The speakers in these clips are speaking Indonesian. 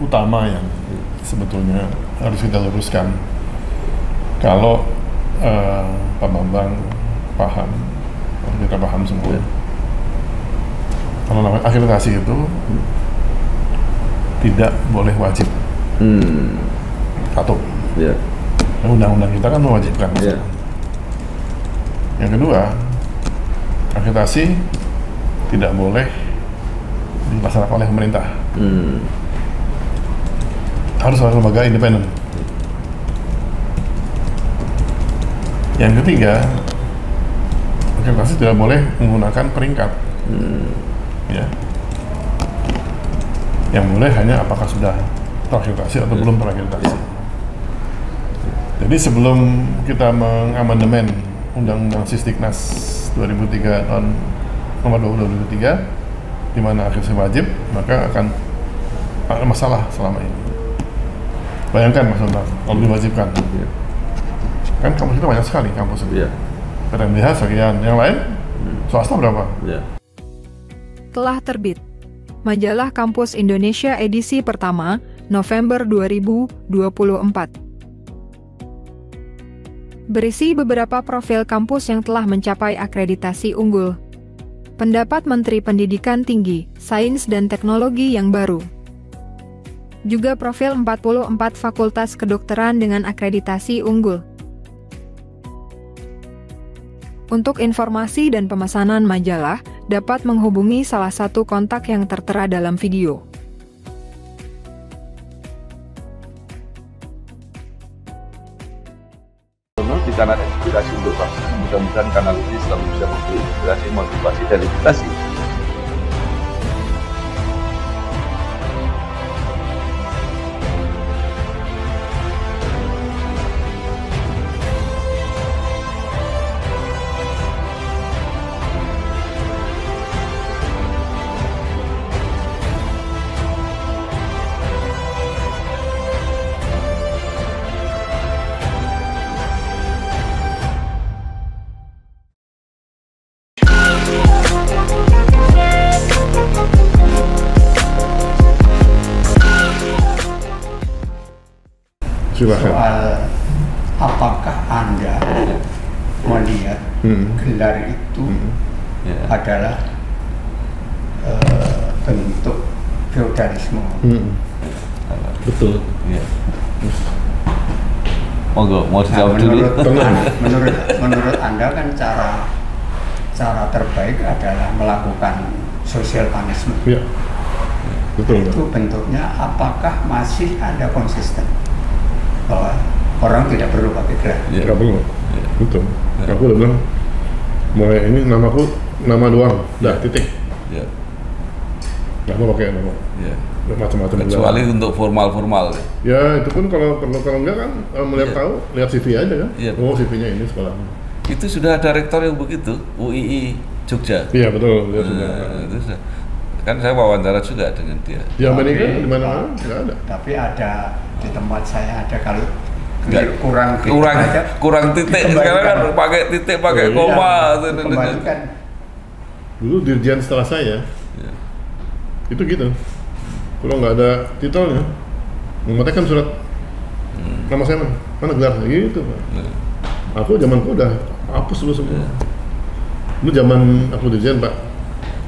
utama yang sebetulnya harus kita luruskan. Kalau Pak Bambang paham, kita paham semua. Kalau namanya akreditasi itu tidak boleh wajib. Satu. Undang-undang kita kan mewajibkan. Yang kedua, akreditasi tidak boleh dilaksanakan oleh pemerintah. Harus oleh lembaga independen. Yang ketiga, akreditasi tidak boleh menggunakan peringkat. Ya. Yang boleh hanya apakah sudah terakreditasi atau belum terakreditasi. Jadi sebelum kita mengamandemen Undang-Undang Sisdiknas 2003 tahun nomor 20 2003, di mana akreditasi wajib, maka akan ada masalah selama ini. Bayangkan Mas Donald, kalau diwajibkan, kan kampus kita banyak sekali kampus itu. PTNBH sekian, yang lain swasta berapa? Telah terbit Majalah Kampus Indonesia edisi pertama November 2024. Berisi beberapa profil kampus yang telah mencapai akreditasi unggul. Pendapat Menteri Pendidikan Tinggi, Sains dan Teknologi yang baru. Juga profil 44 fakultas kedokteran dengan akreditasi unggul. Untuk informasi dan pemesanan majalah, dapat menghubungi salah satu kontak yang tertera dalam video. Karena inspirasi untuk vaksin, mudah-mudahan kanal ini selalu bisa memberi inspirasi, motivasi, dan edukasi. Soal apakah Anda melihat gelar itu adalah bentuk feodalisme? Betul. Mau dijawab dulu. Menurut Anda kan cara terbaik adalah melakukan social punishment. Betul. Itu bentuknya apakah masih ada konsisten bahwa orang tidak perlu pakai gelar? Nggak perlu. Betul. Aku udah bilang mulai ini namaku nama doang, titik. Nggak mau pakai nama. Macam-macam. Kecuali untuk formal. Ya itu pun kalau enggak kan melihat tahu, lihat CV aja kan. Oh CV-nya ini sekolah. Itu sudah ada rektor yang begitu, UII Jogja. Iya betul. Itu sudah. Kan saya wawancara juga dengan dia. Di Amerika di mana-mana nggak ada. Tapi ada di tempat saya ada, kalau kurang titik. Sekarang kan pakai titik, pakai koma. Kembalikan. Dulu dirjen setelah saya itu gitu. Kalau nggak ada titelnya, mematikan surat nama saya mana gelar gitu Pak. Aku zamanku udah hapus dulu semua. Lu zaman aku dirjen Pak,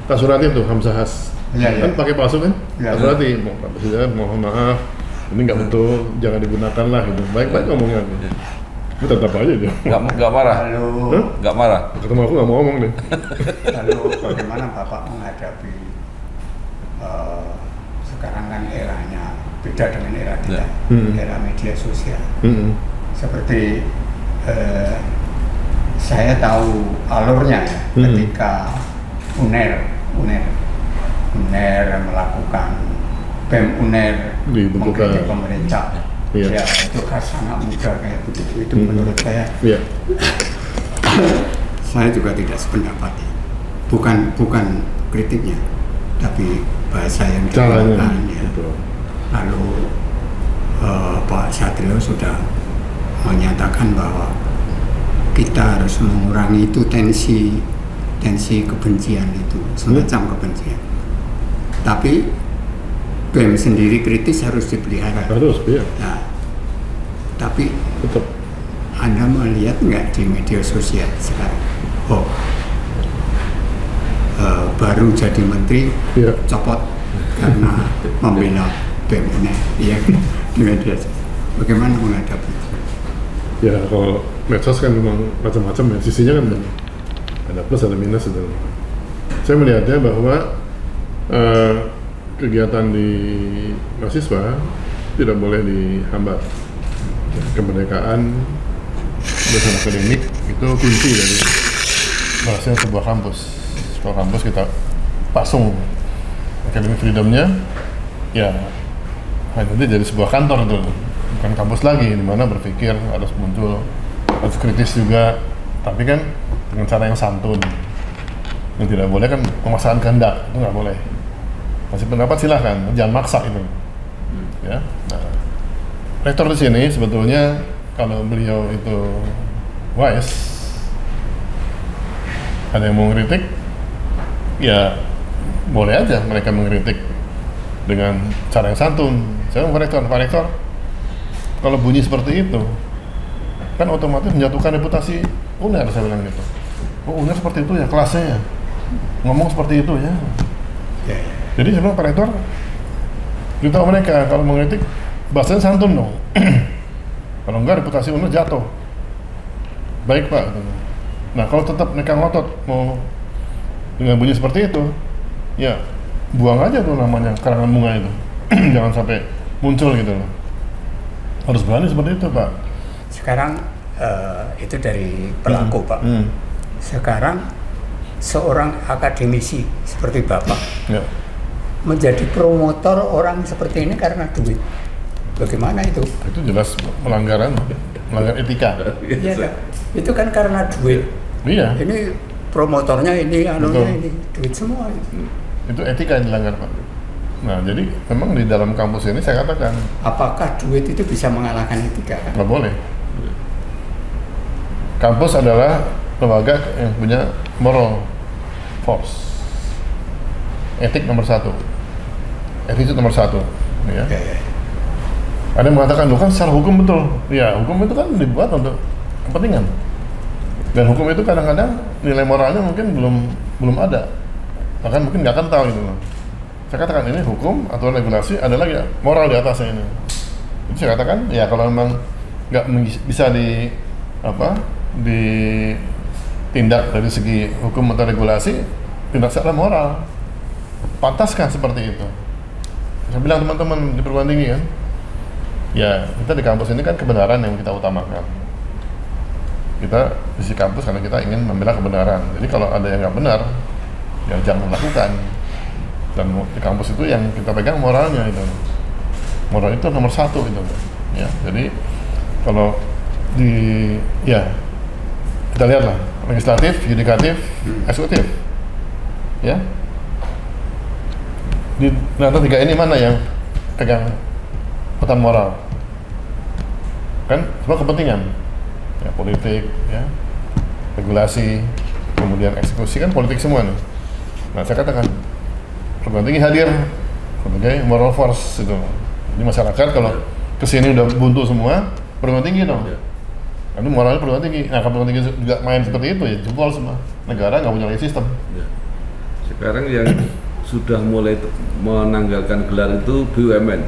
tak suratin tuh Hamzahas. Kan pakai palsu kan? Tak surati, Pak Presiden mohon maaf, ini nggak betul, jangan digunakan lah gitu. Baik-baik ngomongnya. Lu tetap aja dia. Nggak marah. Nggak marah. Ketemu aku nggak mau ngomong deh. Lalu bagaimana Bapak menghadapi sekarang kan eranya beda dengan era kita, era media sosial. Seperti saya tahu alurnya ya, ketika UNER melakukan BEM UNER mengkritik pemerintah. Ya itu kan sangat mudah kayak begitu. Itu menurut saya. Saya juga tidak sependapat. Bukan kritiknya, tapi bahasa yang digunakan. Lalu Pak Satrio sudah menyatakan bahwa kita harus mengurangi itu tensi kebencian itu, semacam kebencian. Tapi BEM sendiri kritis harus dipelihara. Harus, iya. Nah, tapi tetap Anda melihat nggak di media sosial sekarang? Baru jadi menteri copot karena membela BEM ini, ya di media sosial. Bagaimana menghadapi? Ya kalau medsos kan memang macam-macam ya, sisinya kan ada plus ada minus itu. Saya melihatnya bahwa kegiatan di mahasiswa tidak boleh dihambat. Kemerdekaan belajar akademik itu kunci dari berhasil sebuah kampus. Sebuah kampus kita pasung academic freedomnya, ya nanti jadi sebuah kantor itu, bukan kampus lagi di mana berpikir harus muncul, harus kritis juga, tapi kan dengan cara yang santun. Yang tidak boleh kan memaksakan kehendak, itu nggak boleh. Masih pendapat silahkan, jangan maksa itu. Ya, nah, rektor di sini sebetulnya kalau beliau itu wise, ada yang mau ngeritik, ya boleh aja mereka mengkritik dengan cara yang santun. Saya Pak Rektor, kalau bunyi seperti itu, kan otomatis menjatuhkan reputasi UNER, saya bilang gitu. Oh, UNER seperti itu ya, kelasnya ya, ngomong seperti itu ya. Jadi saya bilang Pak Rektor, beritahu mereka kalau mengkritik, bahasanya santun dong. Kalau enggak reputasi UNER jatuh. Baik Pak. Nah kalau tetap mereka ngotot mau dengan bunyi seperti itu, ya buang aja tuh namanya karangan bunga itu. Jangan sampai muncul gitu loh. Harus berani seperti itu Pak. Sekarang itu dari pelaku Pak. Sekarang seorang akademisi seperti Bapak menjadi promotor orang seperti ini karena duit. Bagaimana itu? Itu jelas melanggar etika. Iya, itu kan karena duit. Iya. Ini promotornya ini, anunya ini, duit semua. Itu etika yang dilanggar Pak. Nah, jadi memang di dalam kampus ini saya katakan, apakah duit itu bisa mengalahkan etika? Kan? Nggak boleh. Kampus adalah lembaga yang punya moral force. Etik nomor 1. Attitude nomor 1. Ya. Ada yang mengatakan, kan secara hukum betul. Ya, hukum itu kan dibuat untuk kepentingan. Dan hukum itu kadang-kadang nilai moralnya mungkin belum ada. Bahkan mungkin nggak akan tahu itu. Saya katakan ini hukum atau regulasi ada lagi moral di atasnya ini. Itu saya katakan, ya kalau memang nggak bisa ditindak dari segi hukum atau regulasi, tindak secara moral. Pantaskah seperti itu? Saya bilang teman-teman di perguruan tinggi kan, ya kita di kampus ini kan kebenaran yang kita utamakan. Kita di kampus karena kita ingin membela kebenaran. Jadi kalau ada yang nggak benar, ya jangan lakukan. Dan di kampus itu yang kita pegang moralnya itu. Moral itu nomor 1 itu. Ya, jadi kalau kita lihatlah legislatif, yudikatif, eksekutif. Ya. Di antara 3 ini mana yang pegang petan moral? Kan semua kepentingan. Ya, politik, ya, regulasi, kemudian eksekusi kan politik semua nih. Nah, saya katakan perguruan tinggi hadir sebagai moral force itu. Jadi masyarakat kalau kesini udah buntu semua, perguruan tinggi dong. Karena moralnya perguruan tinggi. Nah, kalau perguruan tinggi juga main seperti itu ya jebol semua. Negara nggak punya lagi sistem. Sekarang yang sudah mulai menanggalkan gelar itu BUMN.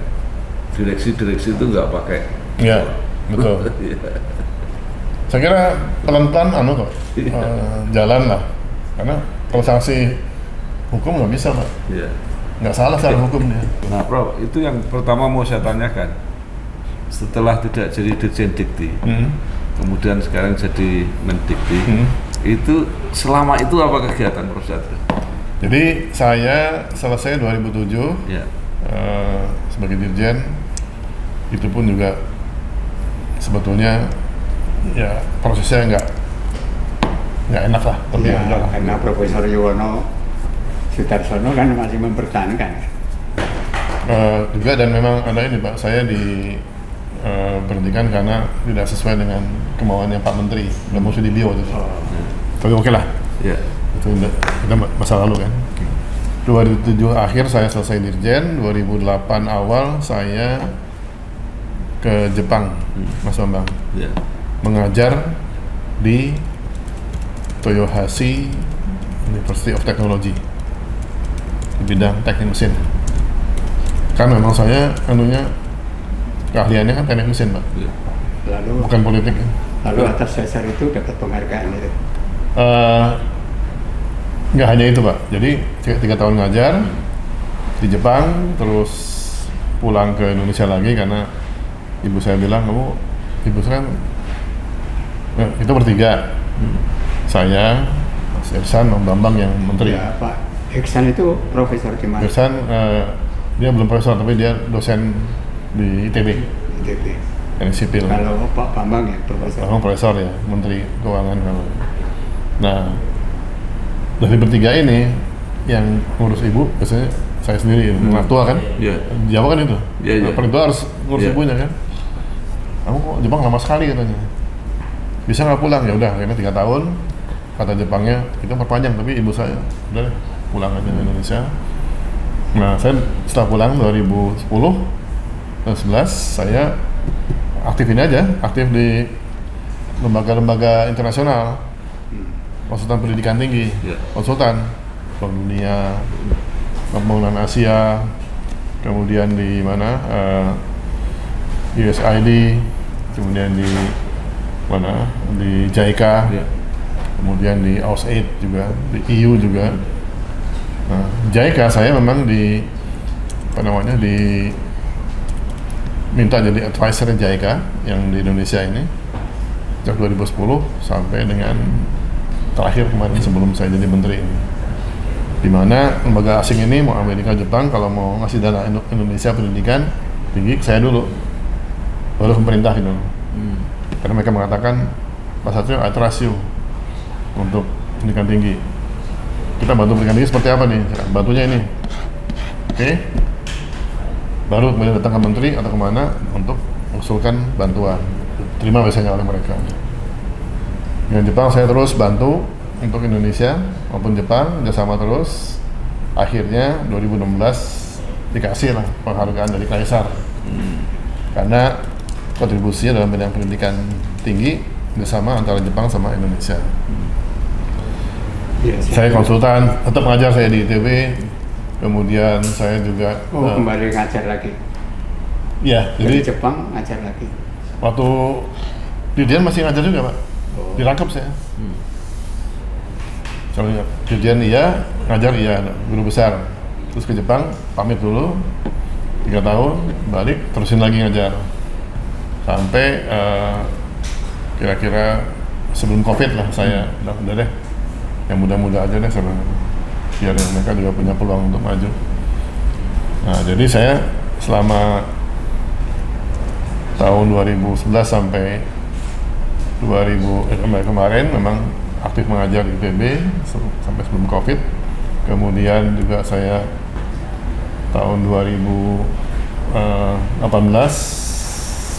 Direksi-direksi itu nggak pakai. Iya, betul. Saya kira pelan-pelan jalan lah. Karena kalau sanksi hukum nggak bisa Pak. Iya. Nggak salah secara hukum dia. Nah Prof, itu yang pertama mau saya tanyakan. Setelah tidak jadi Dirjen Dikti, kemudian sekarang jadi Mendikti, itu selama itu apa kegiatan Prof Satrio? Jadi saya selesai 2007 sebagai Dirjen, itu pun juga sebetulnya ya prosesnya nggak enak lah. Tapi ya, karena Profesor Yuwono Sudarsono kan masih mempertahankan. Juga dan memang ada ini Pak, saya diberhentikan karena tidak sesuai dengan kemauannya Pak Menteri, udah mesti di bio itu. Tapi oke lah. Ya. Itu udah masa lalu kan. 2007 akhir saya selesai Dirjen, 2008 awal saya ke Jepang, Mas Bambang. Ya. Mengajar di Toyohashi University of Technology di bidang teknik mesin. Kan memang saya keahliannya kan teknik mesin, Pak. Ya. Lalu Bukan politik. lalu atas dasar itu dapat penghargaan itu. Nggak hanya itu, Pak. Jadi 3 tahun ngajar di Jepang, terus pulang ke Indonesia lagi karena ibu saya bilang, ibu saya kan kita bertiga, saya, Mas Iksan, Bang Bambang yang menteri. Ya, Pak Iksan itu profesor di mana? Iksan dia belum profesor tapi dia dosen di ITB, ITB. yang sipil. Kalau Pak Bambang ya profesor. Bambang profesor ya, menteri keuangan kalau. Nah, dari bertiga ini yang ngurus ibu biasanya saya sendiri, mertua kan. Iya. Jawa kan itu. Iya. Paling tua harus ngurus Iya. ibunya kan. Kamu kok Jepang lama sekali katanya. Bisa nggak pulang? Ya udah, akhirnya 3 tahun. Kata Jepangnya kita perpanjang, tapi ibu saya udah deh, pulang aja ke Indonesia. Nah, saya setelah pulang 2010 dan 11 saya aktif ini aja, aktif di lembaga-lembaga internasional, konsultan pendidikan tinggi, konsultan Bank Dunia, Pembangunan Asia, kemudian di mana USAID, kemudian di mana di JICA, kemudian di AusAid juga, di EU juga. Nah, JICA saya memang minta jadi advisor JICA yang di Indonesia ini sejak 2010 sampai dengan terakhir kemarin sebelum saya jadi menteri ini. Di mana lembaga asing ini mau Amerika, Jepang kalau mau ngasih dana Indonesia pendidikan tinggi saya dulu, baru pemerintah gitu. Karena mereka mengatakan Pak Satrio, I trust you untuk pendidikan tinggi. Kita bantu pendidikan tinggi seperti apa nih? Bantunya ini. Oke. Baru kemudian datang ke menteri atau kemana untuk mengusulkan bantuan. Terima biasanya oleh mereka. Dengan Jepang saya terus bantu untuk Indonesia maupun Jepang, kerjasama terus. Akhirnya 2016 dikasih lah penghargaan dari Kaisar. Karena kontribusinya dalam bidang pendidikan tinggi bersama antara Jepang sama Indonesia. Saya konsultan, tetap ngajar saya di ITB, kemudian saya juga kembali ngajar lagi. Ya, Dari jadi Jepang ngajar lagi. waktu Dirjen masih ngajar juga, Pak. Dirangkap saya. Kalau Dirjen iya, ngajar iya, guru besar. Terus ke Jepang, pamit dulu 3 tahun, balik, terusin lagi ngajar. Sampai kira-kira sebelum COVID lah saya udah deh, yang muda-muda aja deh, biar mereka juga punya peluang untuk maju. Nah, jadi saya selama tahun 2011 sampai kemarin memang aktif mengajar di ITB sampai sebelum COVID. Kemudian juga saya tahun 2018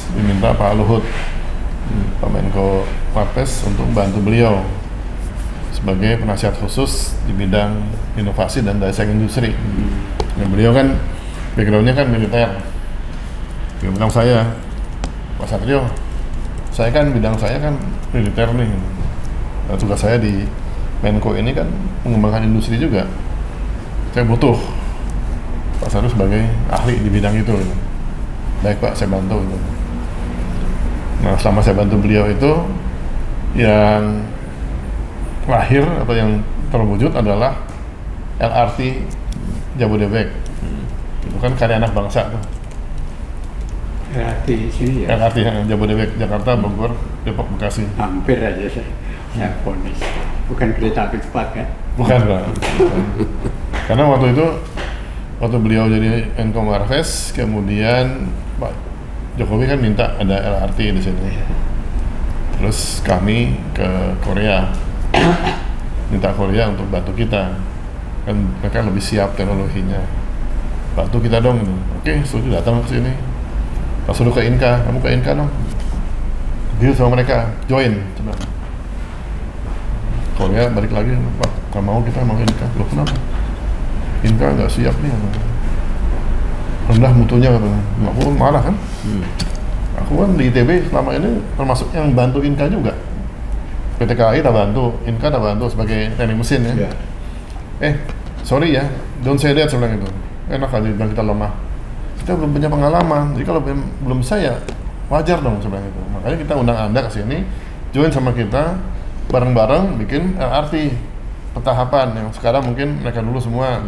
diminta Pak Luhut, Pak Menko Marves untuk bantu beliau sebagai penasihat khusus di bidang inovasi dan daya saing industri. Dan beliau kan backgroundnya kan militer. Dia bilang saya, Pak Satrio, saya kan bidang saya kan militer nih. Nah, tugas saya di Menko ini kan mengembangkan industri juga. Saya butuh Pak Satrio sebagai ahli di bidang itu. Baik Pak, saya bantu. Nah, selama saya bantu beliau itu, yang lahir atau yang terwujud adalah LRT Jabodebek. Itu kan karya anak bangsa tuh. LRT sini ya? LRT Jabodebek, Jakarta, Bogor, Depok, Bekasi. Hampir aja saya ponis. Bukan kereta api cepat kan? Bukan, Pak. Karena waktu itu, waktu beliau jadi Menko Marves, kemudian Pak Jokowi kan minta ada LRT di sini. Terus kami ke Korea, minta Korea untuk bantu kita. Kan mereka lebih siap teknologinya. Bantu kita dong. Oke, setuju, datang ke sini. Pas suruh ke Inka, kamu ke Inka dong. Deal sama mereka, join. Coba. Korea balik lagi, Pak, kalau mau kita mau Inka. Loh, kenapa? Inka nggak siap nih, rendah mutunya katanya. Aku marah kan. Aku kan di ITB selama ini termasuk yang bantu Inka juga. PT KAI tak bantu, Inka tak bantu sebagai teknik mesin ya. Sorry ya, don't say that sebenarnya itu. Enak aja bilang kita lemah. Kita belum punya pengalaman, jadi kalau belum bisa ya wajar dong sebenarnya itu. Makanya kita undang Anda ke sini, join sama kita bareng-bareng bikin LRT petahapan yang sekarang mungkin mereka dulu semua,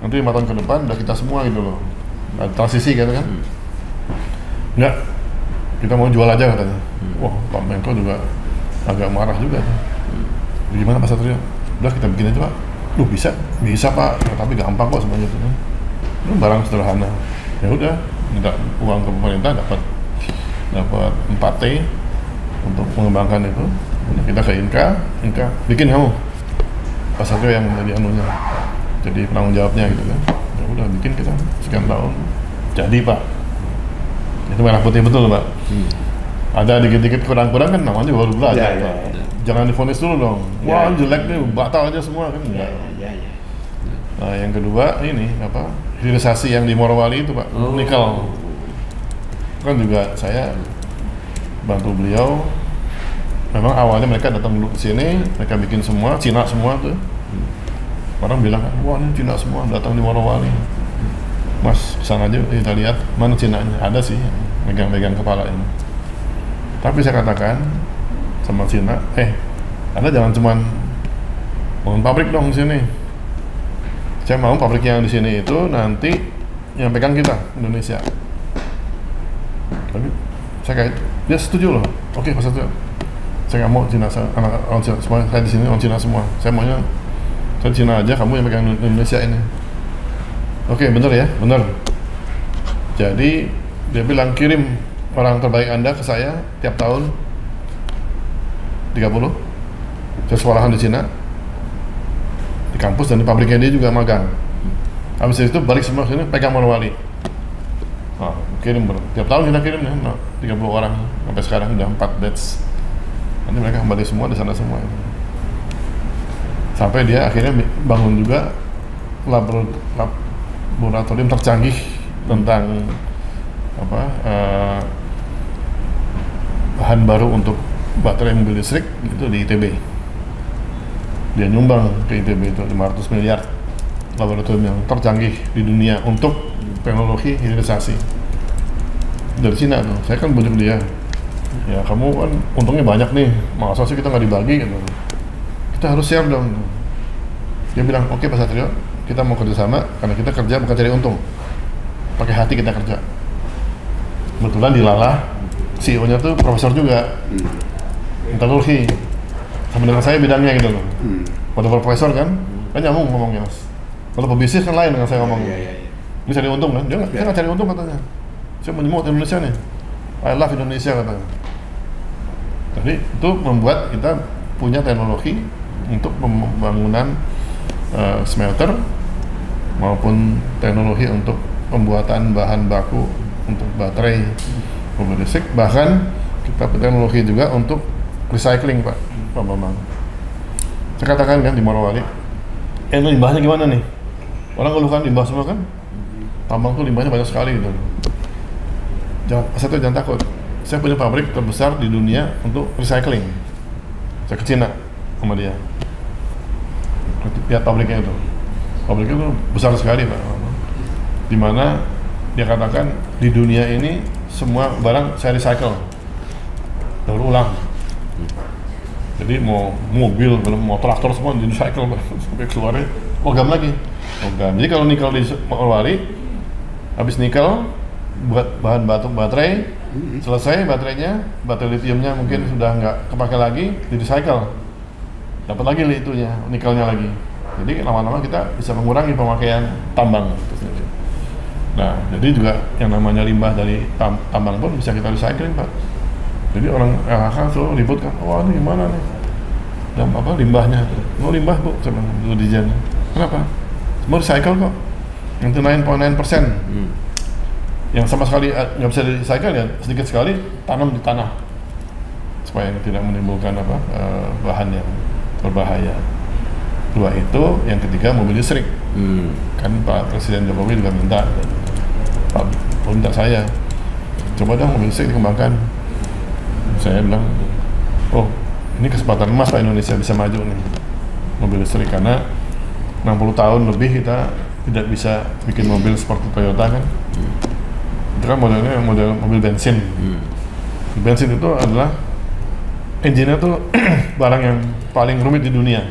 nanti 5 tahun ke depan udah kita semua gitu loh. Nah, transisi gitu kan. Enggak, kita mau jual aja katanya. Wah, Pak Menko juga agak marah juga. Gimana Pak Satrio? Udah kita bikin aja Pak. Bisa Pak, ya, tapi gampang kok semuanya itu kan. Itu barang sederhana. Ya udah, minta uang ke pemerintah, dapat 4T untuk mengembangkan itu. Kita ke Inka bikin kamu Pak Satrio yang menjadi anunya, jadi penanggung jawabnya gitu kan. Ya udah bikin kita sekian tahun, jadi Pak. Itu merah putih betul Pak. Ada dikit-dikit kurang-kurang kan namanya baru belajar Pak. Jangan divonis dulu dong. Wah jelek nih, batal aja semua kan enggak. Nah yang kedua ini apa? Hilirisasi yang di Morowali itu Pak, nikel. Kan juga saya bantu beliau. Memang awalnya mereka datang dulu ke sini, mereka bikin semua, Cina semua tuh. Orang bilang, wah ini Cina semua datang di Morowali. Mas, kesana aja kita lihat mana Cinanya. Ada sih, megang-megang kepala ini. Tapi saya katakan sama Cina, Anda jangan cuman bangun pabrik dong di sini. Saya mau pabrik yang di sini itu nanti yang pegang kita, Indonesia. Tapi saya kayak, dia setuju loh. Oke, Pak Satrio. Saya nggak mau Cina, orang Cina semua, saya di sini orang Cina semua. Saya maunya saya Cina aja, kamu yang pegang Indonesia ini. Oke, bener ya, bener. Jadi dia bilang kirim orang terbaik Anda ke saya tiap tahun 30. Saya sekolahan di Cina, di kampus dan di pabriknya dia juga magang. Habis itu balik semua sini pegang Morowali. Nah, kirim tiap tahun kita kirim ya, 30 orang sampai sekarang udah 4 batch. Nanti mereka kembali semua di sana semua. Sampai dia akhirnya bangun juga laboratorium tercanggih tentang bahan baru untuk baterai mobil listrik itu di ITB. Dia nyumbang ke ITB itu 500 miliar laboratorium yang tercanggih di dunia untuk teknologi hilirisasi. Dari Cina tuh, saya kan bujuk dia. Ya kamu kan untungnya banyak nih, masa sih kita nggak dibagi gitu. Kita harus share dong. Dia bilang, oke Pak Satrio, kita mau kerjasama karena kita kerja bukan cari untung, pakai hati kita kerja. Kebetulan di Lala, CEO-nya tuh profesor juga, metalurgi, sama dengan saya bidangnya gitu loh. Pada profesor kan nyambung ngomongnya Mas. Kalau pebisnis kan lain dengan saya ngomongnya. Ini cari untung kan? Dia nggak cari untung katanya. Saya mau nyemut Indonesia nih. I love Indonesia katanya. Jadi itu membuat kita punya teknologi untuk pembangunan smelter maupun teknologi untuk pembuatan bahan baku untuk baterai mobil listrik. Bahkan kita punya teknologi juga untuk recycling Pak Bambang. Saya katakan kan di Morowali, limbahnya gimana nih? Orang ngeluhkan limbah semua kan? Tambang tuh limbahnya banyak sekali gitu. Jangan takut. Saya punya pabrik terbesar di dunia untuk recycling. Saya ke Cina sama dia. Lihat pabriknya itu. Pabriknya itu besar sekali Pak. Dimana dia katakan di dunia ini semua barang saya recycle, daur ulang. Jadi mau mobil, mau traktor semua di recycle sampai keluarnya logam lagi. Logam. Jadi kalau nikel di Morowali, habis nikel buat bahan baterai, selesai baterainya, baterai litiumnya mungkin sudah nggak kepakai lagi, di recycle, dapat lagi itunya, nikelnya lagi. Jadi lama-lama kita bisa mengurangi pemakaian tambang. Nah, jadi juga yang namanya limbah dari tambang pun bisa kita recycling Pak. Jadi orang LHK selalu ribut kan, wah ini gimana nih? Dan limbahnya? Mau limbah Bu, sama dulu Dijen. Kenapa? Semua recycle kok. Yang 99.9%. Yang sama sekali nggak bisa di-recycle ya sedikit sekali tanam di tanah supaya tidak menimbulkan bahan yang berbahaya. Dua itu, yang ketiga mobil listrik. Kan Pak Presiden Jokowi juga minta saya coba dong mobil listrik dikembangkan. Saya bilang, oh ini kesempatan emas Pak, Indonesia bisa maju nih mobil listrik, karena 60 tahun lebih kita tidak bisa bikin mobil seperti Toyota kan. Itu kan modelnya model mobil bensin. Bensin itu adalah engine-nya tuh barang yang paling rumit di dunia.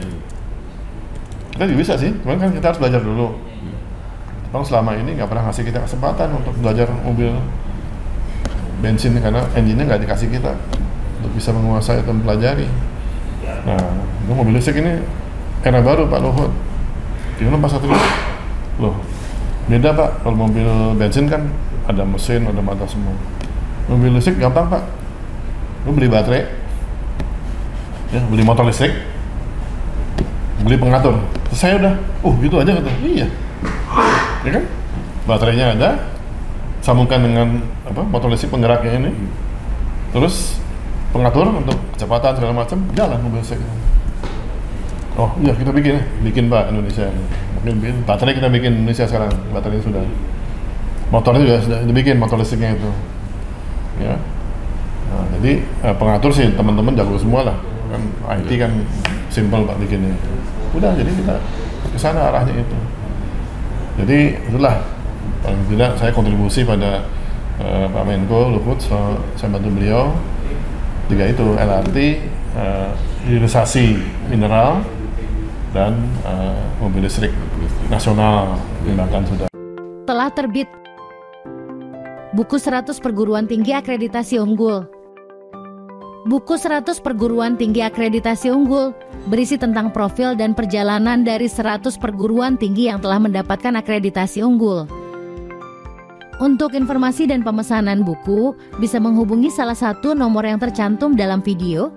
Kita juga bisa sih, cuman kan kita harus belajar dulu. Jepang selama ini nggak pernah ngasih kita kesempatan untuk belajar mobil bensin karena engine-nya nggak dikasih kita untuk bisa menguasai atau mempelajari. Nah, mobil listrik ini era baru Pak Luhut. Gimana Pak Satrio? Loh, beda Pak. Kalau mobil bensin kan ada mesin, ada mata semua. Mobil listrik gampang Pak. Lu beli baterai, ya, beli motor listrik, beli pengatur. Saya udah, gitu aja kata. Iya, ya kan? Baterainya ada, sambungkan dengan motor listrik penggeraknya ini, terus pengatur untuk kecepatan segala macam, jalan mobil listrik. Oh iya, kita bikin Pak Indonesia. Mungkin bikin baterai, kita bikin Indonesia sekarang. Baterainya sudah, motornya juga sudah dibikin, motor listriknya itu. Ya. Nah, jadi pengatur sih teman-teman jago semua lah. Kan IT kan simple Pak bikinnya. Udah, jadi kita ke sana arahnya itu. Jadi itulah paling tidak saya kontribusi pada Pak Menko Luhut, saya bantu beliau. Juga itu LRT, hilirisasi mineral, dan mobil listrik nasional dikembangkan sudah. Telah terbit buku 100 perguruan tinggi akreditasi unggul. Buku 100 perguruan tinggi akreditasi unggul berisi tentang profil dan perjalanan dari 100 perguruan tinggi yang telah mendapatkan akreditasi unggul. Untuk informasi dan pemesanan buku, bisa menghubungi salah satu nomor yang tercantum dalam video.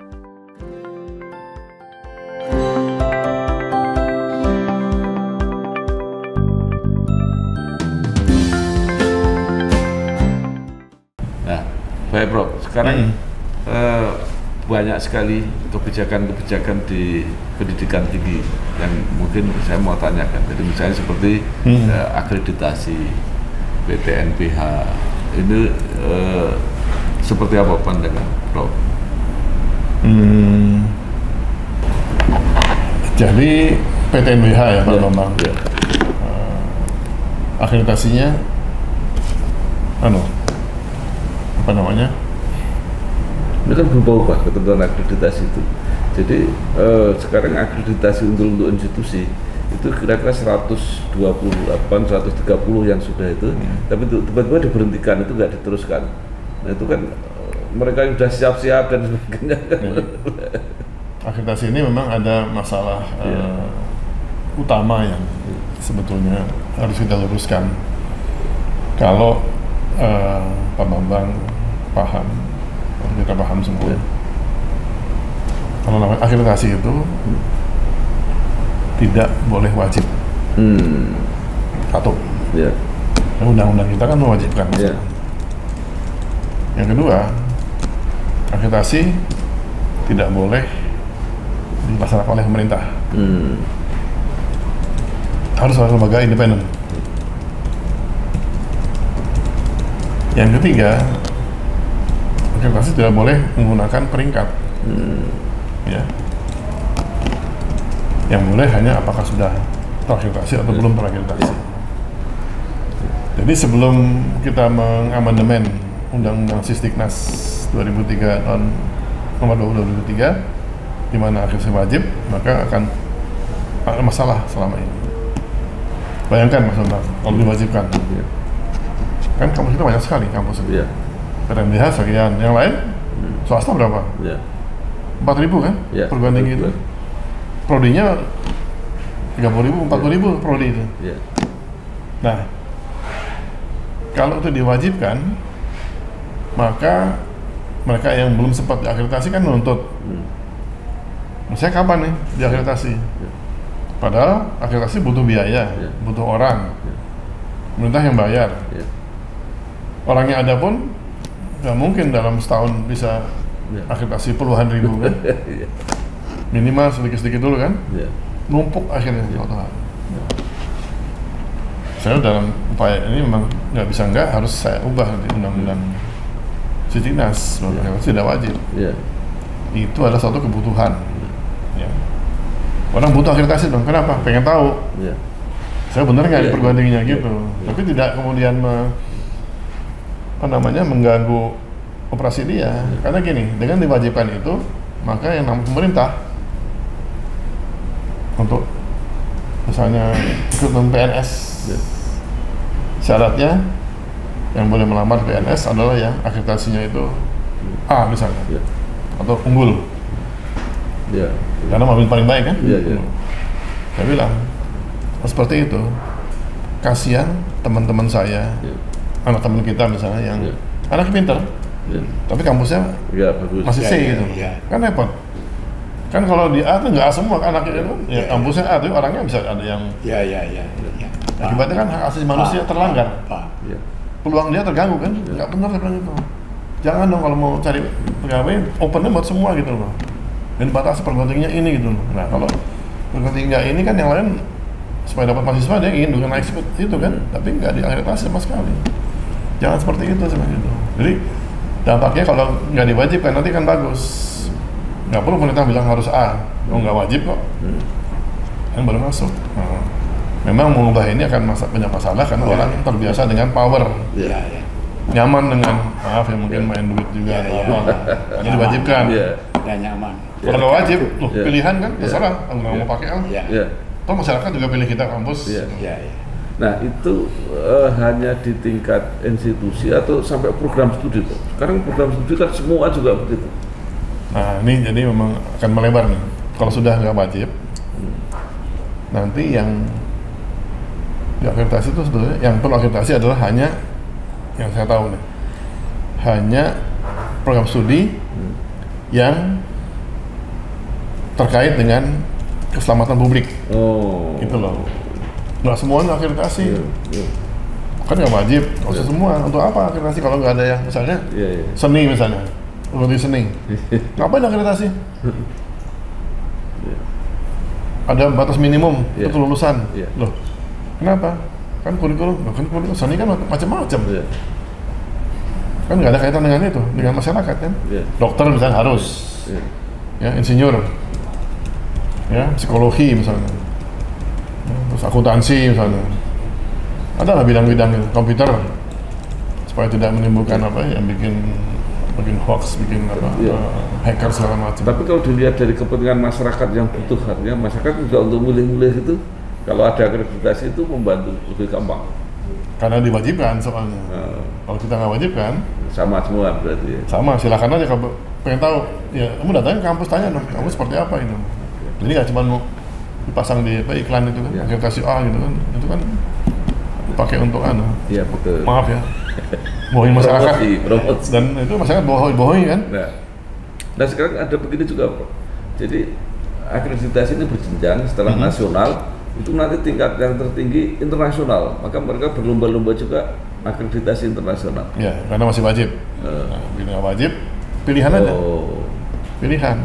Nah, baik Bro, sekarang banyak sekali kebijakan-kebijakan di pendidikan tinggi yang mungkin saya mau tanyakan. Jadi misalnya seperti akreditasi PTNBH, ini seperti apa pandangan Bro? Jadi PTNBH ya Pak Bambang, akreditasinya apa namanya? Ini kan berubah ketentuan akreditasi itu. Jadi sekarang akreditasi untuk institusi itu kira-kira 128, 130 yang sudah itu, tapi tiba-tiba diberhentikan, itu nggak diteruskan. Nah itu kan mereka yang sudah siap-siap dan sebagainya. Akreditasi ini memang ada masalah utama yang sebetulnya harus kita luruskan. Kalau Pak Bambang paham, kita paham semua. Kalau namanya akreditasi itu tidak boleh wajib. Satu. Undang-undang kita kan mewajibkan. Yang kedua, akreditasi tidak boleh dilaksanakan oleh pemerintah. Harus oleh lembaga independen. Yang ketiga, akreditasi tidak boleh menggunakan peringkat. Ya. Yang boleh hanya apakah sudah terakreditasi atau belum terakreditasi. Jadi sebelum kita mengamandemen Undang-Undang Sisdiknas 2003 tahun nomor 20 2003, di mana akreditasi wajib, maka akan ada masalah selama ini. Bayangkan Mas Bambang, kalau diwajibkan, kan kampus kita banyak sekali kampus itu. PTNBH sekian, yang lain swasta berapa? 4.000 kan? Perguruan tinggi itu. Prodinya 30.000, 40.000 prodi itu. Nah, kalau itu diwajibkan, maka mereka yang belum sempat diakreditasi kan menuntut. Misalnya kapan nih diakreditasi? Padahal akreditasi butuh biaya, butuh orang, pemerintah yang bayar. Orangnya ada pun nggak mungkin dalam setahun bisa akreditasi puluhan ribu kan? Minimal sedikit-sedikit dulu kan? Numpuk akhirnya suatu hal. saya dalam upaya ini memang nggak bisa harus saya ubah di undang-undang Sitinas, tidak wajib. Itu adalah suatu kebutuhan. Ya. Orang butuh akreditasi dong, kenapa? Pengen tahu. Saya benar nggak di perguruan tingginya gitu. Tapi tidak kemudian mengganggu operasi dia. Karena gini, dengan diwajibkan itu, maka yang namanya pemerintah untuk misalnya rekrutmen PNS, syaratnya yang boleh melamar PNS adalah yang akreditasinya itu A misalnya, atau unggul. Karena mobil paling baik kan. Saya bilang seperti itu. Kasihan teman-teman saya, anak teman kita misalnya yang anak pintar, tapi kampusnya masih C gitu, kan repot. Kan kalau di A tuh nggak A semua kan anaknya itu, ya kampusnya A tuh orangnya bisa ada yang, akibatnya kan hak asasi manusia terlanggar, peluang dia terganggu kan, nggak benar saya bilang itu. Jangan dong kalau mau cari pegawai opennya buat semua gitu loh, dan batasi perguruan tingginya ini gitu loh. Nah kalau perguruan tinggi ini kan yang lain supaya dapat mahasiswa dia ingin dengan naik itu kan, tapi nggak diakreditasi sama sekali. Jangan seperti itu sebenarnya itu. Jadi dampaknya kalau nggak diwajibkan nanti kan bagus. Nggak perlu pemerintah bilang harus A, nggak wajib kok, kan baru masuk. Nah, memang mengubah ini akan banyak masalah karena orang terbiasa dengan power, nyaman dengan maaf ya mungkin main duit juga atau apa, ini diwajibkan. Nyaman. Kalau nggak wajib, pilihan kan terserah, nggak mau pakai apa. Toh masyarakat juga pilih kita kampus. Nah itu hanya di tingkat institusi atau sampai program studi tuh. Sekarang program studi kan semua juga begitu. Nah ini jadi memang akan melebar nih. Kalau sudah nggak wajib, nanti yang diakreditasi itu sebetulnya yang perlu akreditasi adalah hanya yang saya tahu nih, hanya program studi yang terkait dengan keselamatan publik. Gitu loh. Nggak semuanya akreditasi. Kan nggak wajib, nggak usah semua. Untuk apa akreditasi kalau nggak ada yang misalnya seni misalnya, berarti seni. Ngapain akreditasi? Ada batas minimum itu lulusan. Loh, kenapa? Kan kurikulum seni kan macam-macam. Kan nggak ada kaitan dengan itu, dengan masyarakat kan. Dokter misalnya harus, ya insinyur, ya psikologi misalnya, terus akuntansi misalnya. Ada nggak bidang-bidang komputer supaya tidak menimbulkan apa yang bikin hoax, bikin hacker segala macam. Tapi kalau dilihat dari kepentingan masyarakat yang butuh, artinya masyarakat juga untuk milih-milih itu, kalau ada akreditasi itu membantu lebih gampang. Karena diwajibkan soalnya. Kalau kita nggak wajibkan, sama semua berarti. Sama, silakan aja kalau pengen tahu. Ya, kamu datang ke kampus tanya dong, kamu seperti apa itu. Jadi nggak cuma mau dipasang di iklan itu kan, akreditasi A gitu kan, itu kan dipakai untuk Iya betul. Maaf ya, bohongin masyarakat. Promosi. Dan itu masyarakat bohong kan. Nah sekarang ada begini juga Pak. Jadi akreditasi ini berjenjang setelah nasional, itu nanti tingkat yang tertinggi internasional, maka mereka berlomba-lomba juga akreditasi internasional. Ya, karena masih wajib. Bila wajib, pilihan aja. Pilihan.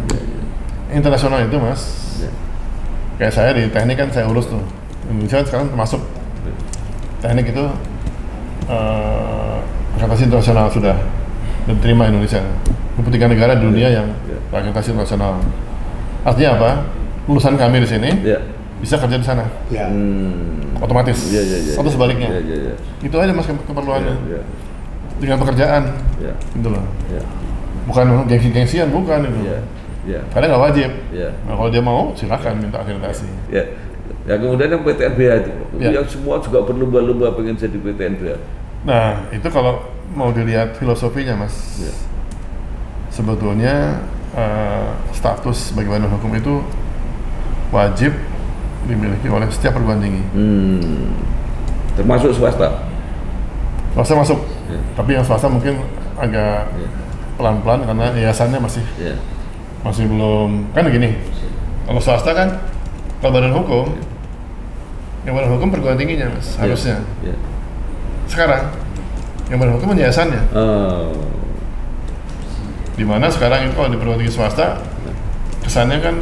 Internasional itu mas, kayak saya di teknik kan saya urus tuh. Indonesia sekarang termasuk teknik itu akreditasi internasional sudah diterima Indonesia. 23 negara di dunia yang akreditasi internasional. Artinya apa? Lulusan kami di sini bisa kerja di sana, otomatis. Atau sebaliknya. Itu aja mas keperluannya. Dengan pekerjaan, gitu loh. Bukan gengsi-gengsian, bukan itu. Karena nggak wajib. Nah, kalau dia mau, silakan minta akreditasi. Ya kemudian yang PTNBH itu, yang semua juga berlomba-lomba pengen jadi PTNBH. Nah itu kalau mau dilihat filosofinya mas, sebetulnya status sebagai badan hukum itu wajib dimiliki oleh setiap perguruan tinggi. Termasuk swasta? Swasta masuk, tapi yang swasta mungkin agak pelan-pelan karena yayasannya masih belum, kan gini, kalau swasta kan, kalau badan hukum, yang badan hukum perguruan tingginya mas, harusnya. Sekarang, yang badan hukum yayasannya. Dimana sekarang itu kalau di perguruan tinggi swasta, kesannya kan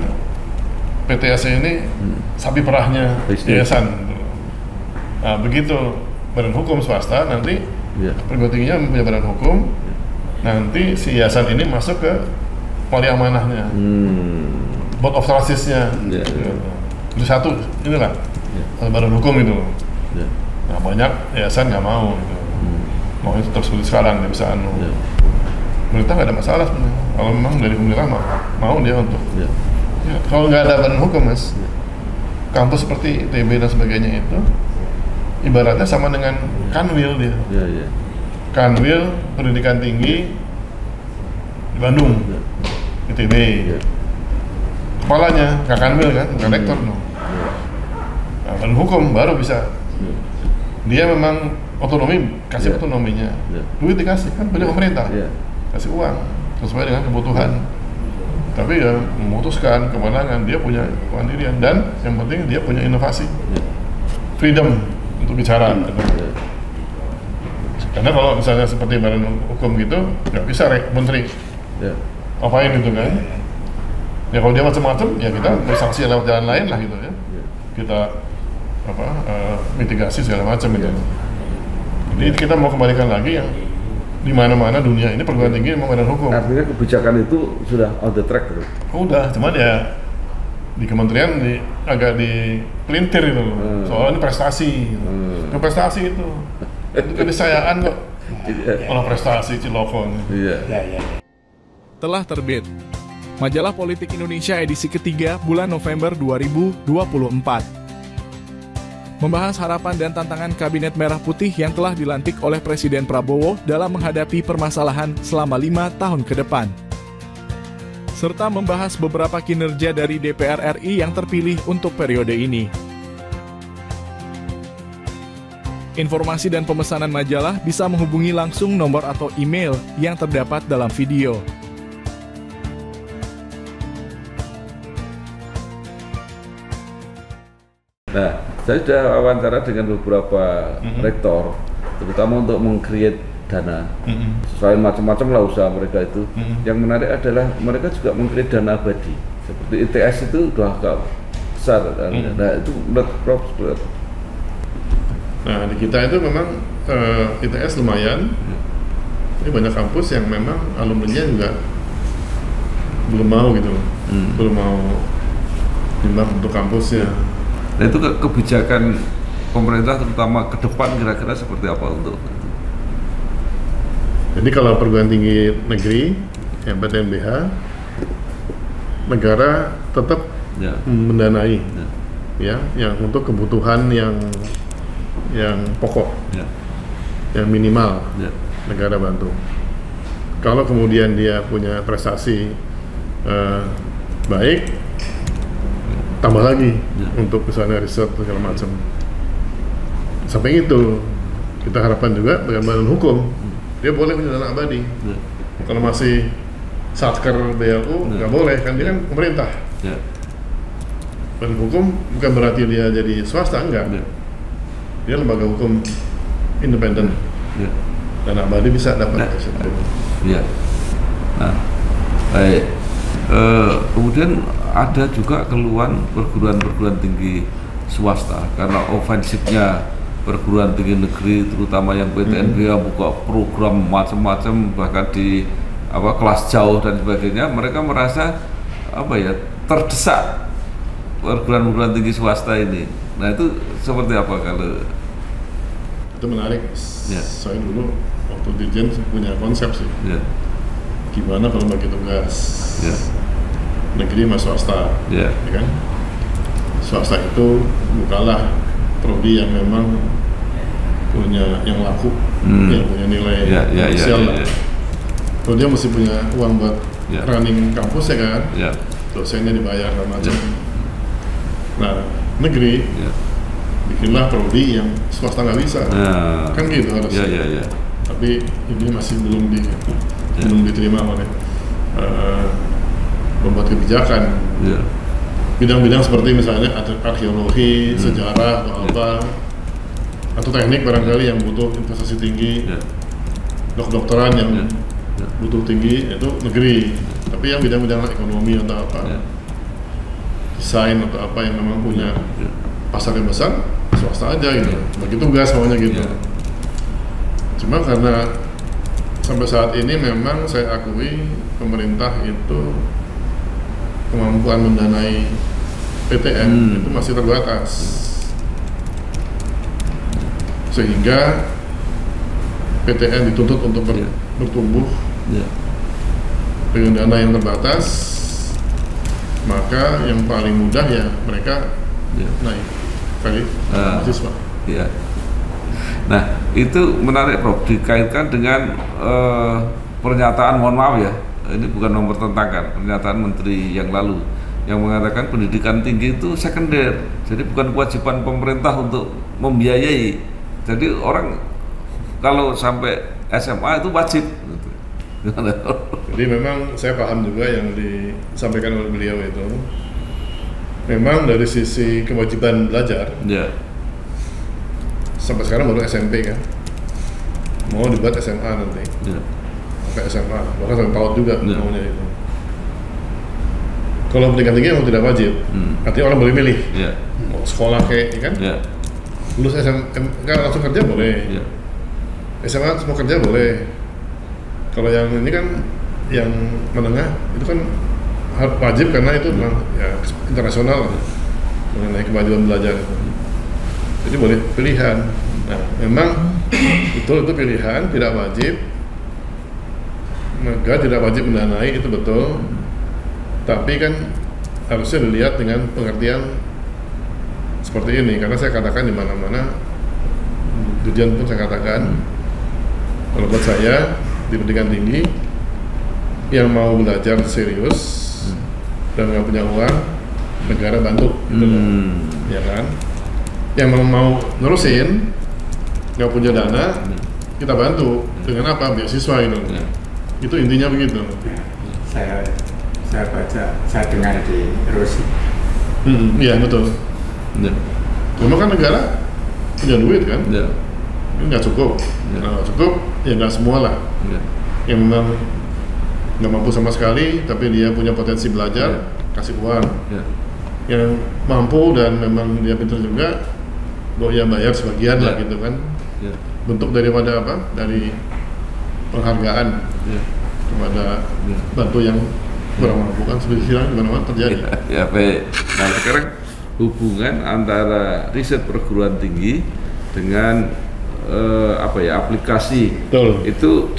PTAC ini sapi perahnya yayasan. Nah, begitu badan hukum swasta nanti perguruan tingginya punya badan hukum, nanti si yayasan ini masuk ke wali amanahnya, board of trustees-nya. Itu satu, inilah badan hukum itu. Nah, banyak yayasan nggak mau gitu. Mau itu tetap seperti sekarang, dia bisa pemerintah nggak ada masalah sebenarnya. Kalau memang dari pemerintah mau dia untuk kalau nggak ada badan hukum, Mas, kampus seperti ITB dan sebagainya itu ibaratnya sama dengan kanwil dia. Kanwil pendidikan tinggi di Bandung, ITB. Kepalanya nggak kanwil kan, bukan rektor no. Nah, badan hukum baru bisa. Dia memang otonomi, kasih otonominya. Duit dikasih kan punya pemerintah. Kasih uang sesuai dengan kebutuhan. Tapi ya memutuskan kewenangan, dia punya kemandirian dan yang penting dia punya inovasi. Freedom untuk bicara. Karena kalau misalnya seperti badan hukum gitu, nggak bisa menteri apain gitu kan. Ya kalau dia macam-macam, ya kita bersanksi lewat jalan lain lah gitu ya. Kita mitigasi segala macam gitu. Jadi kita mau kembalikan lagi yang di mana-mana dunia ini perguruan tinggi memang badan hukum. Artinya kebijakan itu sudah on the track terus. Udah, cuman ya di kementerian agak dipelintir itu loh. Soalnya ini prestasi. Itu prestasi itu keniscayaan kok. Malah prestasi cilokon. Telah terbit Majalah Politik Indonesia edisi ketiga bulan November 2024. Membahas harapan dan tantangan Kabinet Merah Putih yang telah dilantik oleh Presiden Prabowo dalam menghadapi permasalahan selama 5 tahun ke depan. Serta membahas beberapa kinerja dari DPR RI yang terpilih untuk periode ini. Informasi dan pemesanan majalah bisa menghubungi langsung nomor atau email yang terdapat dalam video. Nah, saya sudah wawancara dengan beberapa rektor, terutama untuk meng-create dana. Selain macam-macam lah usaha mereka itu, yang menarik adalah mereka juga meng-create dana abadi. Seperti ITS itu udah agak besar. Nah, itu menurut Prof. Nah, di kita itu memang ITS lumayan. Ini banyak kampus yang memang alumninya juga belum mau gitu, belum mau nyumbang untuk kampusnya. Nah, itu kebijakan pemerintah terutama ke depan kira-kira seperti apa untuk itu? Jadi kalau perguruan tinggi negeri yang PTNBH, negara tetap mendanai ya, yang untuk kebutuhan yang pokok, yang minimal negara bantu. Kalau kemudian dia punya prestasi baik, tambah lagi untuk misalnya riset segala macam. Sampai itu kita harapkan juga dengan badan hukum dia boleh punya dana abadi. Kalau masih satker BLU nggak boleh kan, dia kan pemerintah. Badan hukum bukan berarti dia jadi swasta, enggak. Dia lembaga hukum independen. Dana abadi bisa dapat. Nah, baik. Kemudian ada juga keluhan perguruan tinggi swasta karena ofensifnya perguruan tinggi negeri, terutama yang PTNBH buka program macam-macam, bahkan di kelas jauh dan sebagainya. Mereka merasa terdesak perguruan tinggi swasta ini. Nah, itu seperti apa kalau itu menarik? Saya dulu waktu dirjen punya konsep sih. Gimana kalau bagi tugas negeri sama swasta, ya kan? Swasta itu bukalah prodi yang memang punya yang laku, yang punya nilai komersial lah. Kalau dia mesti punya uang buat running kampus ya kan, dosennya dibayar dan macam. Nah, negeri bikinlah prodi yang swasta nggak bisa, kan gitu harusnya. Tapi ini masih belum diterima oleh membuat kebijakan. Bidang-bidang seperti misalnya arkeologi, sejarah atau apa, atau teknik barangkali yang butuh investasi tinggi, dokteran yang butuh tinggi itu negeri. Tapi yang bidang-bidang ekonomi atau apa, desain atau apa yang memang punya pasar yang besar, swasta aja gitu, bagi tugas maunya gitu. Cuma karena sampai saat ini memang saya akui pemerintah itu kemampuan mendanai PTN itu masih terbatas, sehingga PTN dituntut untuk bertumbuh dengan dana yang terbatas, maka yang paling mudah ya mereka naik kali mahasiswa. Iya. Nah, itu menarik Prof, dikaitkan dengan pernyataan, mohon maaf ya, ini bukan mempertentangkan pernyataan Menteri yang lalu yang mengatakan pendidikan tinggi itu sekunder, jadi bukan kewajiban pemerintah untuk membiayai. Jadi orang kalau sampai SMA itu wajib. Jadi memang saya paham juga yang disampaikan oleh beliau itu. Memang dari sisi kewajiban belajar, sampai sekarang baru SMP kan, mau dibuat SMA nanti, sampai SMA, bahkan sampai PAUD juga maunya itu. Kalau pendidikan tinggi memang tidak wajib, artinya orang boleh milih, mau sekolah kayak kan, lulus SMK langsung kerja boleh, SMA semua kerja boleh. Kalau yang ini kan, yang menengah itu kan wajib karena itu memang ya internasional mengenai kewajiban belajar itu. Jadi boleh pilihan. Nah, memang itu pilihan, tidak wajib. Negara tidak wajib mendanai, itu betul. Tapi kan harusnya dilihat dengan pengertian seperti ini, karena saya katakan di mana-mana, Dirjen pun saya katakan, kalau buat saya di pendidikan tinggi yang mau belajar serius dan nggak punya uang, negara bantu, gitu ya kan? Yang mau nerusin nggak punya dana, kita bantu dengan apa? Beasiswa gitu. Itu intinya begitu. Saya baca, saya dengar di Rusia. Iya betul. Cuma kan negara punya duit kan? Ini nggak cukup. Nah, cukup ya nggak semua lah. Yang memang nggak mampu sama sekali, tapi dia punya potensi belajar, kasih uang. Yang mampu dan memang dia pintar juga, ya bayar sebagian lah gitu kan. Bentuk daripada apa? Dari penghargaan kepada bantu yang kurang mampu kan, seperti di mana-mana terjadi. Ya baik. Nah sekarang hubungan antara riset perguruan tinggi dengan aplikasi. Betul. Itu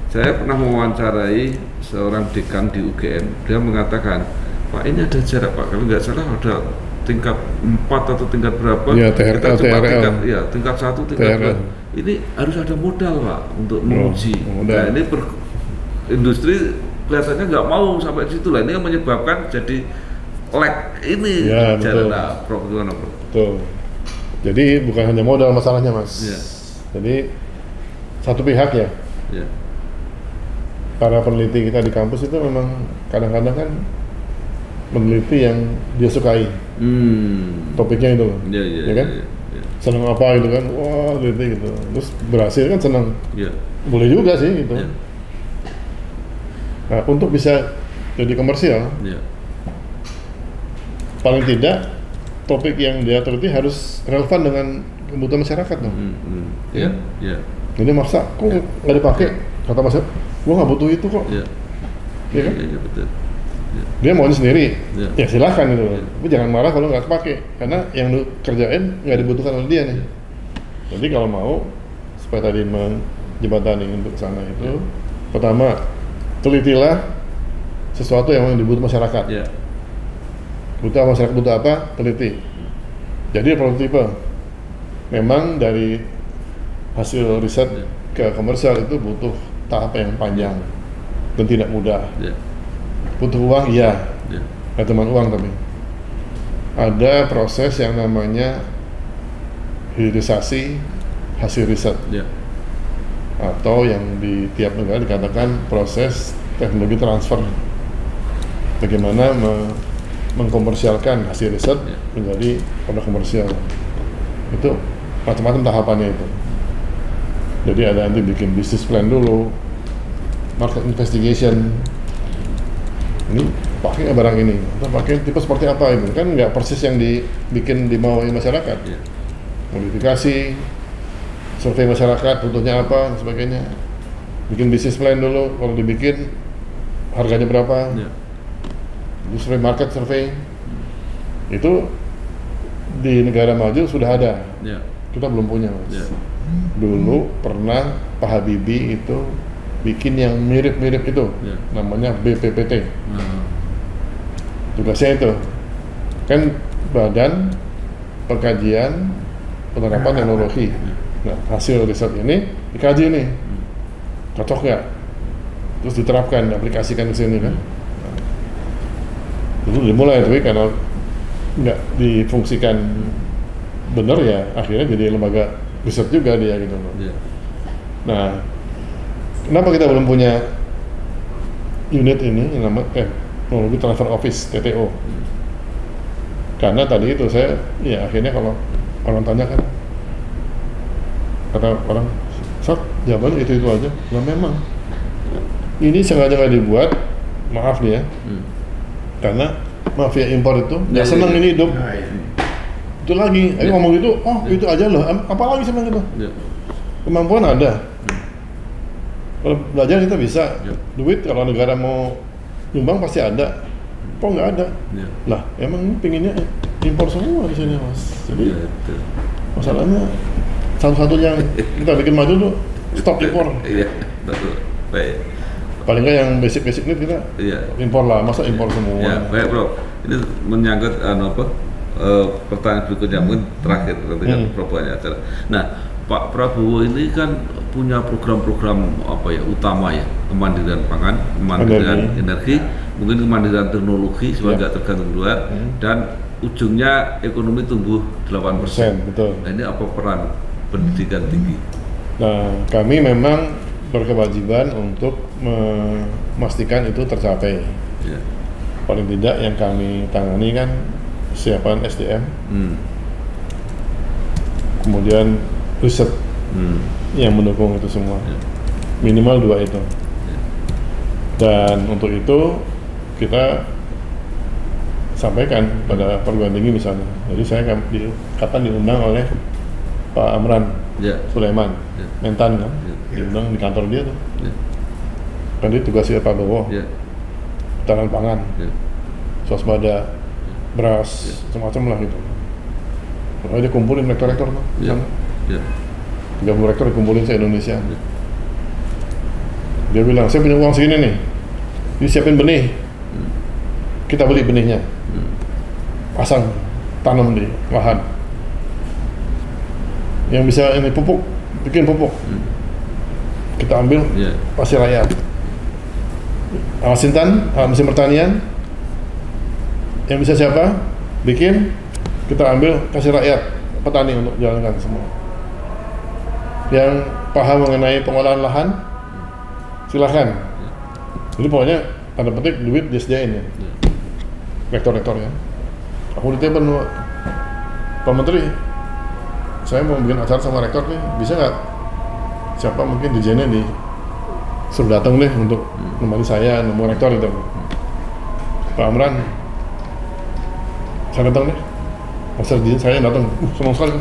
saya pernah mewawancarai seorang dekan di UGM, dia mengatakan, Pak ini ada jarak Pak, kalau nggak salah ada tingkat 4 atau tingkat berapa, kita cuma tingkat 1, tingkat 2, ini harus ada modal Pak untuk menguji. Nah ini industri kelihatannya nggak mau sampai situ lah, ini yang menyebabkan jadi lag ini jalan. Prof, gimana Prof? Betul. Jadi bukan hanya modal masalahnya Mas. Jadi satu pihak ya. Para peneliti kita di kampus itu memang kadang-kadang kan meneliti yang dia sukai. Topiknya itu. Ya kan? Senang apa gitu kan? Wah, teliti gitu. Terus berhasil kan senang. Boleh juga sih gitu. Nah, untuk bisa jadi komersial, paling tidak topik yang dia teliti harus relevan dengan kebutuhan masyarakat dong. Jadi maksa, kok nggak dipakai? Kata Mas, gua nggak butuh itu kok. Iya kan? Betul. Dia maunya sendiri, ya silahkan gitu. Tapi jangan marah kalau nggak kepake, karena yang lu kerjain nggak dibutuhkan oleh dia nih. Jadi kalau mau supaya tadi menjembatani untuk sana itu, pertama telitilah sesuatu yang dibutuhkan masyarakat. Masyarakat butuh apa? Teliti. Jadi prototipe. Memang dari hasil riset ke komersial itu butuh tahap yang panjang dan tidak mudah. Butuh uang, nggak cuma uang tapi ada proses yang namanya hilirisasi hasil riset, atau yang di tiap negara dikatakan proses teknologi transfer. Bagaimana mengkomersialkan hasil riset menjadi produk komersial. Itu macam-macam tahapannya itu. Jadi ada nanti bikin bisnis plan dulu, market investigation. Ini pakai barang ini, atau pakai tipe seperti apa itu kan nggak persis yang dibikin dimauin masyarakat. modifikasi, survei masyarakat butuhnya apa dan sebagainya, bikin bisnis plan dulu, kalau dibikin harganya berapa, survei market, survei itu di negara maju sudah ada, kita belum punya Mas. Dulu pernah Pak Habibie itu bikin yang mirip-mirip itu, namanya BPPT. Tugasnya itu kan Badan Pengkajian Penerapan Teknologi. Nah, hasil riset ini dikaji nih, cocok nggak? Terus diterapkan, diaplikasikan ke sini kan. Nah, itu dimulai, tapi karena nggak difungsikan benar ya, akhirnya jadi lembaga riset juga dia gitu loh. Nah, kenapa kita belum punya unit ini yang namanya teknologi transfer office (TTO)? Karena tadi itu saya, ya akhirnya kalau orang tanya kan, kata orang, "Sok, jawabannya itu aja." Nah memang ini sengaja nggak dibuat, maaf nih ya, karena mafia impor itu nggak senang ini hidup. Itu lagi, ayo ngomong gitu, oh itu aja loh, apalagi senang gitu. Kemampuan ada. Kalau belajar kita bisa, duit kalau negara mau nyumbang pasti ada. Kok nggak ada? Lah, emang pinginnya impor semua di sini Mas. Jadi masalahnya satu-satunya kita bikin maju tuh stop impor. Baik. Paling nggak yang basic-basic ini kita impor lah, masa impor semua. Baik Bro, ini menyangkut pertanyaan berikutnya, mungkin terakhir nanti kan Prabowo acara. Nah, Pak Prabowo ini kan punya program-program utama ya, kemandirian pangan, kemandirian energi, mungkin kemandirian teknologi supaya nggak tergantung luar, dan ujungnya ekonomi tumbuh 8%. Betul. Nah, ini apa peran pendidikan tinggi? Nah, kami memang berkewajiban untuk memastikan itu tercapai. Paling tidak yang kami tangani kan kesiapan SDM, kemudian riset yang mendukung itu semua, minimal 2 itu. Dan untuk itu kita sampaikan pada perguruan tinggi misalnya. Jadi saya kapan diundang oleh Pak Amran Sulaiman, Mentan kan, diundang di kantor dia tuh. Kan dia tugasnya Pak Prabowo, ketahanan pangan, swasembada, beras, macam-macam lah gitu. Lalu dia kumpulin rektor-rektor tuh, 30 rektor dikumpulin se-Indonesia. Dia bilang, saya punya uang segini nih, ini siapin benih, kita beli benihnya, pasang, tanam di lahan. Yang bisa ini pupuk, bikin pupuk, kita ambil pasir rakyat, Sintan, mesin pertanian, yang bisa siapa? Bikin, kita ambil kasih rakyat, petani untuk jalankan semua. Yang paham mengenai pengolahan lahan, silahkan. Jadi pokoknya tanda petik duit disediain ya, rektor-rektor ya. Aku ditelepon Pak Menteri, saya mau bikin acara sama rektor nih, bisa nggak? Siapa mungkin dirjennya suruh datang deh untuk nemani saya, nemu rektor itu. Pak Amran, saya datang deh. Master dirjen saya datang, senang sekali.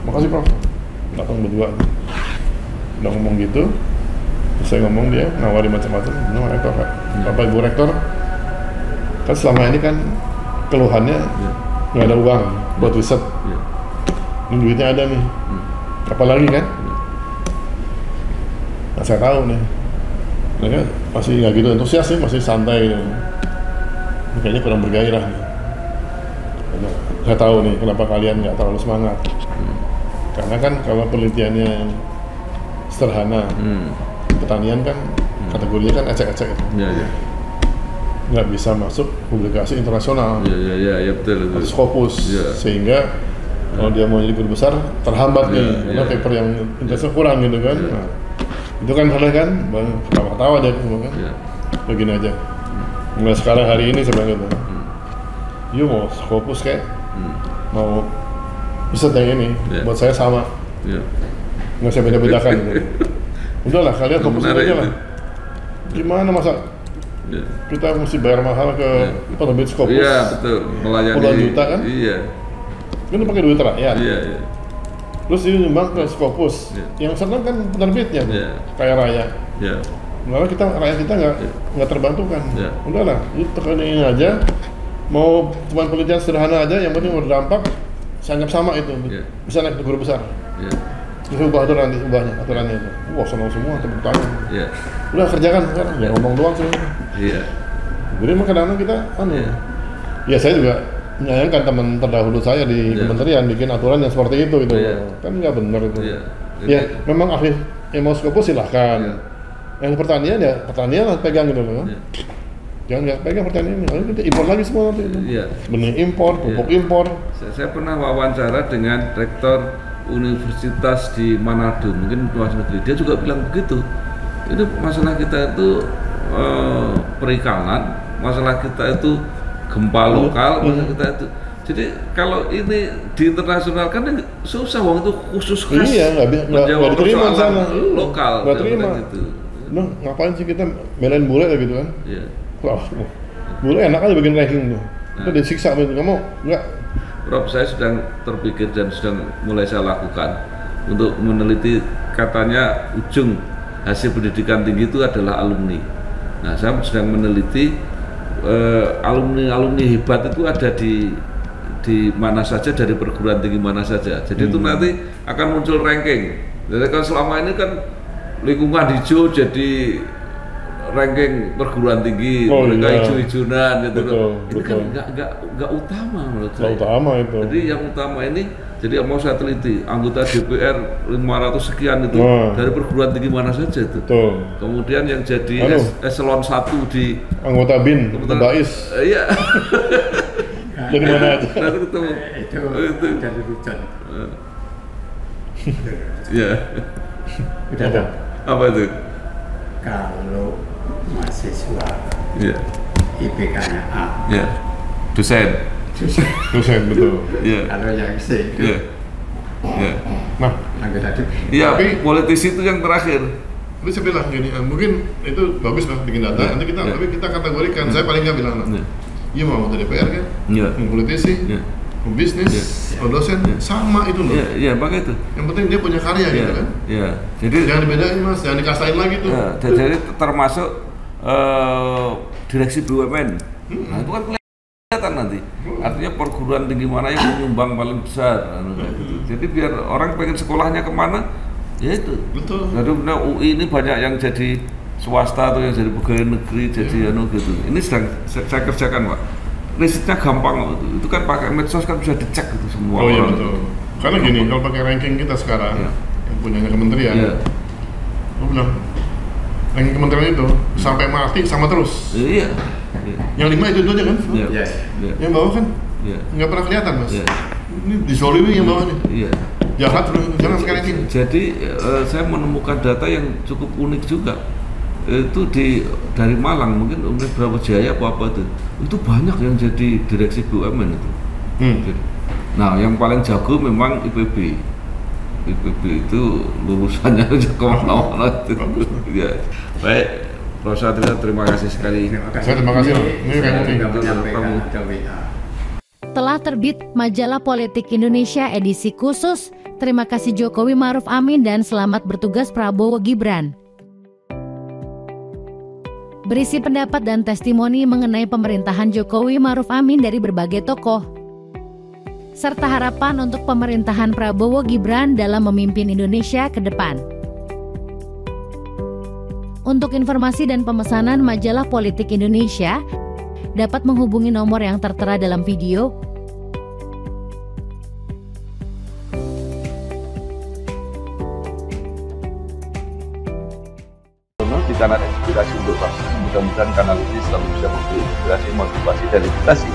Makasih Prof. Datang berdua. Udah ngomong gitu, terus saya ngomong, dia ngawari macam-macam. Benar rektor, Pak. Bapak Ibu rektor, kan selama ini kan keluhannya nggak ada uang buat riset. Ini duitnya ada nih, apalagi kan? Nah, saya tahu nih, mereka masih nggak gitu antusias sih, masih santai gitu. Kayaknya kurang bergairah nih. Saya tahu nih kenapa kalian nggak terlalu semangat. Karena kan kalau penelitiannya sederhana, pertanian kan kategorinya kan ecek-ecek gitu. Nggak bisa masuk publikasi internasional. Betul. Harus Scopus, sehingga kalau dia mau jadi guru besar terhambat nih, karena paper yang internasional kurang gitu kan. Nah, itu kan salah kan, bang ketawa-ketawa aja semua kan. Begini aja. Mulai sekarang hari ini saya bilang gitu. You mau Scopus kayak mau riset yang ini, buat saya sama. Nggak saya beda-bedakan gitu. Udahlah, kalian fokus aja lah. Gimana masa kita mesti bayar mahal ke penerbit Scopus? Iya, betul. Melayani puluhan juta kan? Iya. Kan pakai duit rakyat. Iya. Terus ini nyumbang ke Scopus. Yang senang kan penerbitnya, Kaya Raya. Malah rakyat kita nggak terbantukan. Udahlah, itu tekanin aja. Mau cuma penelitian sederhana aja, yang penting berdampak, saya anggap sama itu. Bisa naik ke guru besar. Terus ubah aturannya itu. Wah, senang semua, tepuk tangan. Udah kerjakan sekarang, jangan ngomong doang sih. Jadi kadang-kadang kita, ya saya juga menyayangkan teman terdahulu saya di kementerian bikin aturan yang seperti itu gitu. Kan nggak benar itu. Ya, memang ahli Scopus silahkan. Yang pertanian lah pegang gitu loh. Jangan nggak pegang pertanian, lalu kita impor lagi semua nanti. Benih impor, pupuk impor. Saya pernah wawancara dengan rektor universitas di Manado, mungkin luar negeri, dia juga bilang begitu. Ini masalah kita itu perikanan, masalah kita itu gempa lokal, masalah kita itu. Jadi kalau ini diinternasionalkan susah, wong itu khusus khas. Iya, nggak diterima sana. Lokal. Nggak terima. Gitu. Nah, ngapain sih kita belain bule gitu kan? Wah, bule enak aja bikin ranking tuh. Kita disiksa begitu, kamu nggak? Prof, saya sedang terpikir dan sedang mulai saya lakukan untuk meneliti, katanya ujung hasil pendidikan tinggi itu adalah alumni. Nah, saya sedang meneliti alumni hebat itu ada di mana saja, dari perguruan tinggi mana saja. Jadi itu nanti akan muncul ranking. Jadi kan selama ini kan lingkungan hijau jadi ranking perguruan tinggi, mereka hijau-hijauan gitu. Ini kan nggak utama menurut saya. Utama itu. Jadi yang utama ini, jadi mau saya teliti anggota DPR 500 sekian itu dari perguruan tinggi mana saja itu. Kemudian yang jadi eselon 1 di anggota BIN, Bais. Iya. Dari mana aja? Nanti ketemu. Itu dari Rujan. Iya. Udah. Apa itu? Kalau mahasiswa IPK-nya A, dosen betul. kalau yang C itu nah, tapi politisi itu yang terakhir. Tapi saya bilang gini, mungkin itu bagus lah bikin data. Nanti tapi kita kategorikan. Saya paling nggak bilang, iya mau dari DPR kan, politisi, bisnis, dosen, sama itu loh. Iya, pakai itu. Yang penting dia punya karya gitu kan. Jadi jangan dibedain mas, jangan dikasain lagi tuh. Jadi termasuk direksi BUMN. Nah itu kan kelihatan nanti. Artinya perguruan tinggi mana yang menyumbang paling besar. Jadi biar orang pengen sekolahnya kemana, ya itu. Betul. Jadi UI ini banyak yang jadi swasta atau yang jadi pegawai negeri, jadi gitu. Ini sedang saya kerjakan, Pak. Risetnya gampang, itu kan pakai medsos kan bisa dicek itu semua. Iya betul. Karena gini, kalau pakai ranking kita sekarang yang punya kementerian, lu bilang ranking kementerian itu sampai mati sama terus. Iya. Yang 5 itu aja kan? Yang bawah kan nggak pernah kelihatan mas. Ini dizolimi yang bawah nih. Jahat terus, jangan pakai ranking. Jadi saya menemukan data yang cukup unik juga. Itu dari Malang, mungkin Universitas Brawijaya apa itu banyak yang jadi direksi BUMN itu. Nah yang paling jago memang IPB itu lulusannya aja kemana-mana itu. Ya. Baik, Prof. Satria, terima kasih sekali. Terima kasih. Telah terbit Majalah Politik Indonesia edisi khusus. Terima kasih Jokowi Ma'ruf Amin dan selamat bertugas Prabowo Gibran. Berisi pendapat dan testimoni mengenai pemerintahan Jokowi Ma'ruf Amin dari berbagai tokoh, serta harapan untuk pemerintahan Prabowo Gibran dalam memimpin Indonesia ke depan. Untuk informasi dan pemesanan Majalah Politik Indonesia, dapat menghubungi nomor yang tertera dalam video. Di kanal inspirasi untuk vaksin, mudah-mudahan kanal ini selalu bisa memberi inspirasi, motivasi, dan edukasi